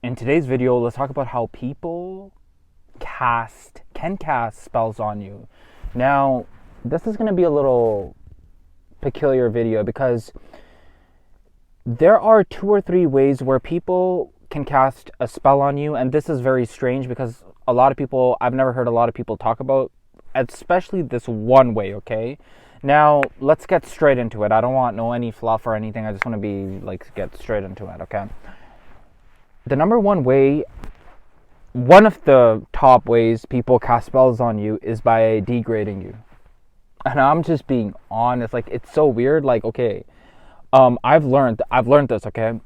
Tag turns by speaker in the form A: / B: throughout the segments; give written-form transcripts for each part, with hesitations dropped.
A: In today's video, let's talk about how people can cast spells on you. Now, this is going to be a little peculiar video because there are 2 or 3 ways where people can cast a spell on you, and this is very strange because I've never heard a lot of people talk about, especially this one way, okay? Now, let's get straight into it. I don't want any fluff or anything. I just want to get straight into it, okay? The number one way, one of the top ways people cast spells on you is by degrading you. And I'm just being honest. It's so weird. Okay, I've learned this, okay?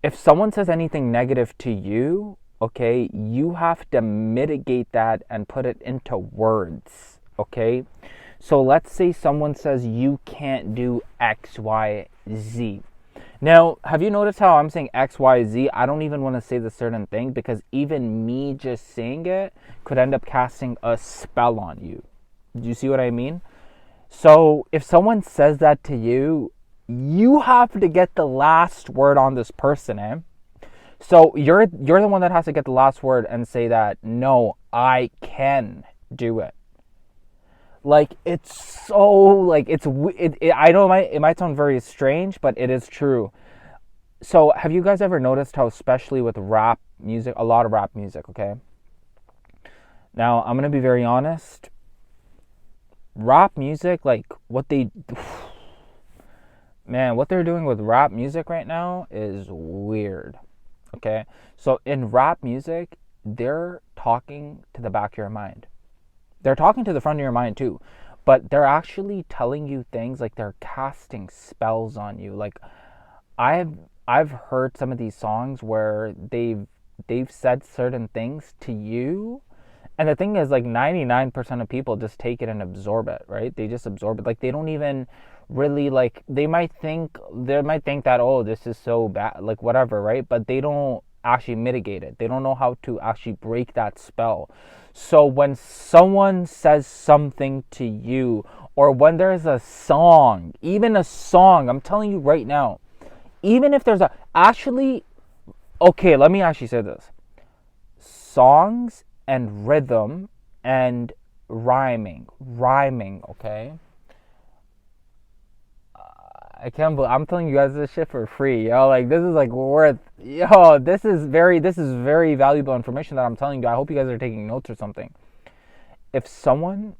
A: If someone says anything negative to you, okay, you have to mitigate that and put it into words, okay? So let's say someone says you can't do X, Y, Z. Now, have you noticed how I'm saying X, Y, Z? I don't even want to say the certain thing because even me just saying it could end up casting a spell on you. Do you see what I mean? So if someone says that to you, you have to get the last word on this person, eh? So you're the one that has to get the last word and say that, no, I can do it. It's so, I know it might sound very strange, but it is true. So have you guys ever noticed how, especially with rap music, a lot of rap music, okay? Now, I'm going to be very honest. Rap music, what they're doing with rap music right now is weird, okay? So in rap music, they're talking to the back of your mind. They're talking to the front of your mind too, but they're actually telling you things, they're casting spells on you. I've heard some of these songs where they've said certain things to you, and the thing is 99% of people just take it and absorb it, right? They just absorb it. They don't even really they might think that, oh, this is so bad, whatever, right? But they don't actually mitigate it. They don't know how to actually break that spell. So when someone says something to you, or when there's a song, I'm telling you right now, even if there's okay, let me actually say this. Songs and rhythm and rhyming, okay? I'm telling you guys this shit for free, yo. This is worth, yo, this is very valuable information that I'm telling you. I hope you guys are taking notes or something. If someone,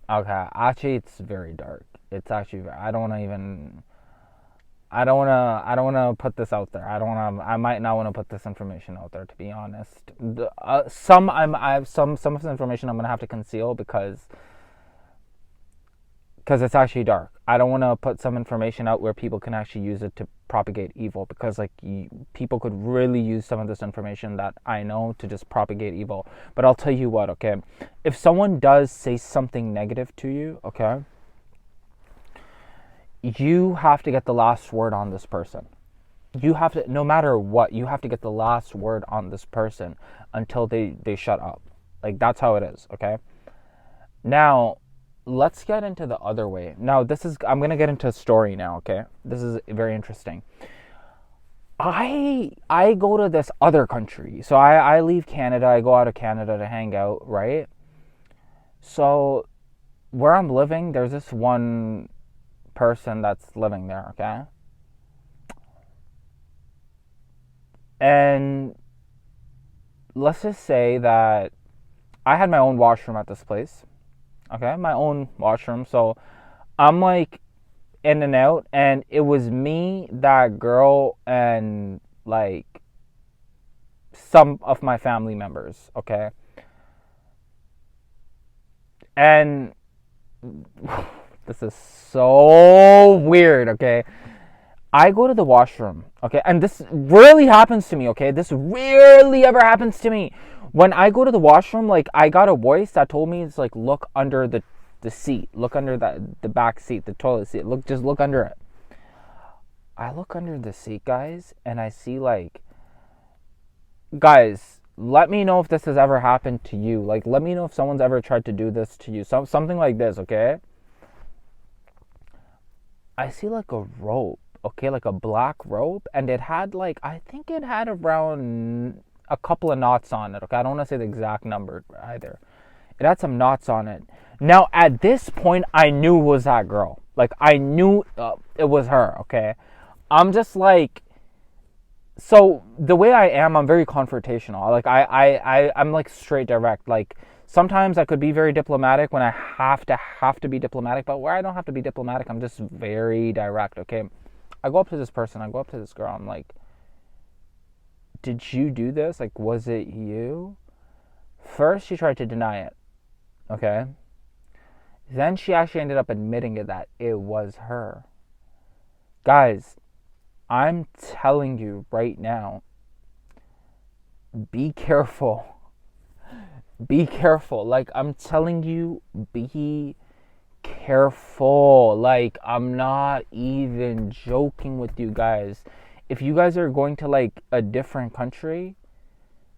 A: actually it's very dark. It's actually, I don't want to put this out there. I might not want to put this information out there, to be honest. Some of the information I'm going to have to conceal because it's actually dark. I don't want to put some information out where people can actually use it to propagate evil, because people could really use some of this information that I know to just propagate evil. But I'll tell you what, okay? If someone does say something negative to you, okay, you have to get the last word on this person. You have to, no matter what, you have to get the last word on this person until they shut up. That's how it is, okay? Now, let's get into the other way. Now, I'm going to get into a story now, okay? This is very interesting. I go to this other country. So I leave Canada. I go out of Canada to hang out, right? So where I'm living, there's this one person that's living there, okay? And let's just say that I had my own washroom at this place. Okay, my own washroom. So I'm in and out, and it was me, that girl, and some of my family members, okay? And this is so weird, okay? I go to the washroom, okay? And this rarely happens to me, okay? This rarely ever happens to me. When I go to the washroom, I got a voice that told me it's look under the seat. Look under the back seat, the toilet seat. Just look under it. I look under the seat, guys, and I see guys, let me know if this has ever happened to you. Let me know if someone's ever tried to do this to you. Something like this, okay? I see a rope, okay, like a black rope, and it had like, I think it had around a couple of knots on it. Okay, I don't want to say the exact number either. It had some knots on it. Now at this point, I knew it was that girl. Like I knew it was her. Okay, I'm just like, so the way I am, I'm very confrontational. Like I'm like straight direct. Like sometimes I could be very diplomatic when I have to be diplomatic, but where I don't have to be diplomatic, I'm just very direct. Okay, I go up to this person, I go up to this girl, I'm like, did you do this? Like, was it you? First, she tried to deny it. Okay. Then she actually ended up admitting it, that it was her. Guys, I'm telling you right now, be careful. Be careful. Like, I'm telling you, be careful. Like, I'm not even joking with you guys. If you guys are going to like a different country,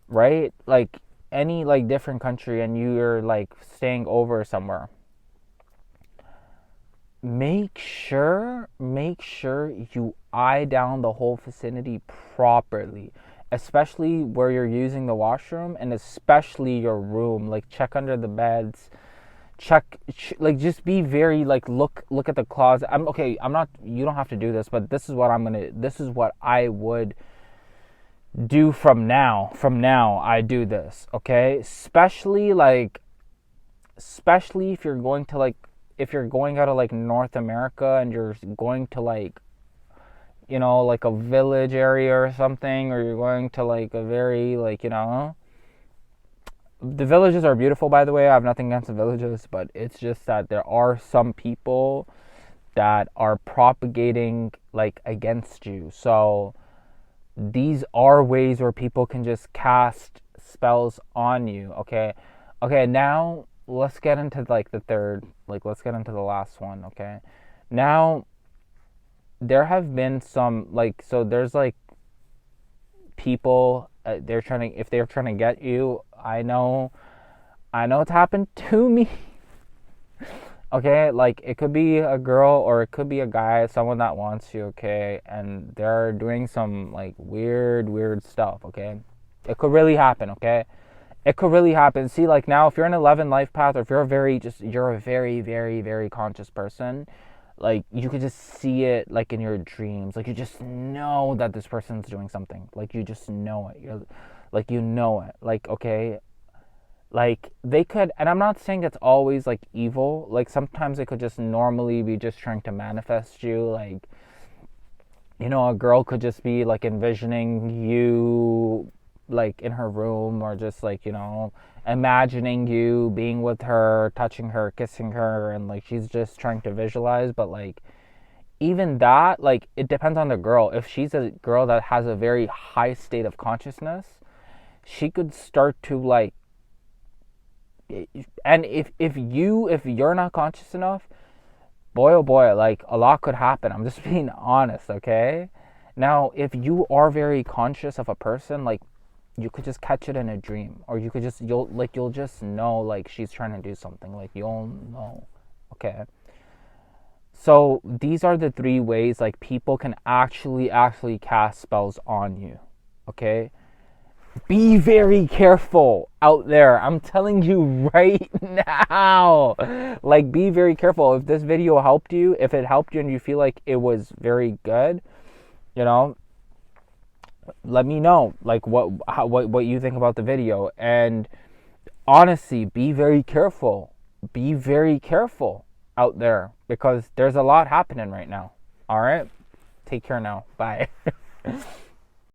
A: right? Like any like different country, and you're like staying over somewhere, make sure you eye down the whole vicinity properly, especially where you're using the washroom, and especially your room. Like check under the beds, like just be very like look at the closet. I'm not, you don't have to do this, but this is what I would do from now. I do this, okay? Especially if you're going to like, if you're going out of like North America and you're going to like, you know, like a village area or something, or you're going to like a very like, you know, the villages are beautiful, by the way. I have nothing against the villages, but it's just that there are some people that are propagating like against you. So these are ways where people can just cast spells on you. Okay, now let's get into like the third, like let's get into the last one. Okay, now there have been some like, so there's like people, if they're trying to get you, I know it's happened to me. Okay, like it could be a girl or it could be a guy, someone that wants you, okay, and they're doing some like weird stuff, okay? It could really happen, okay? It could really happen. See, like now if you're an 11 life path, or if you're a very, very, very conscious person, like you could just see it like in your dreams. Like you just know that this person's doing something. Like you just know it. You know it. Like, okay, like they could, and I'm not saying it's always like evil. Like sometimes they could just normally be just trying to manifest you. Like, you know, a girl could just be like envisioning you like in her room, or just like, you know, imagining you being with her, touching her, kissing her, and like she's just trying to visualize. But like even that, like it depends on the girl. If she's a girl that has a very high state of consciousness, she could start to like, and if you're not conscious enough, boy oh boy, like a lot could happen. I'm just being honest, okay? Now if you are very conscious of a person, like you could just catch it in a dream, or you could just, you'll just know like she's trying to do something, like you'll know, okay? So these are the 3 ways like people can actually cast spells on you, okay? Be very careful out there. I'm telling you right now. Like, be very careful. If this video helped you, if it helped you and you feel like it was very good, you know, let me know like what you think about the video. And honestly, be very careful. Be very careful out there, because there's a lot happening right now. All right? Take care now. Bye.